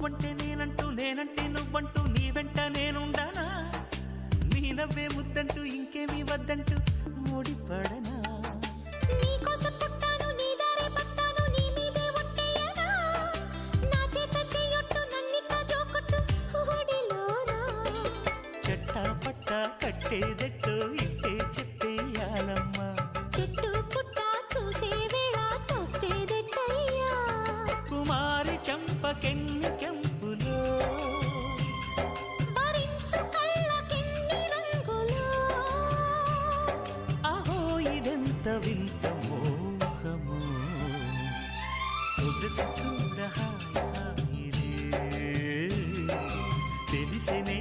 నువ్వంటే నేనంటూ నేనంటే నువ్వంటూ నీ వెంట నేనుండానా నీ నవ్వే ముద్దంటూ ఇంకేమీ వద్దంటూ ముడిపడనా నీకోసం పుట్టాను నీ దారే పట్టాను నీ మీదే ఒట్టేయనా నా చేత చెయ్యొట్టు నన్నిక్క జోకొట్టు ఓడిలోనా చెట్టా పట్టా కట్టేదెట్టో ఇంటే చెప్పేయాలమ్మా చెట్టు పుట్ట చూసే వేళ తప్పేదెట్టయ్యా కుమారి చంపకెన్ని కెంపులో భరించు కళ్ళకెన్ని రంగులో అహో ఇదెంత వింత మోహము సొగసు చూడ హాయిలే తెలిసినే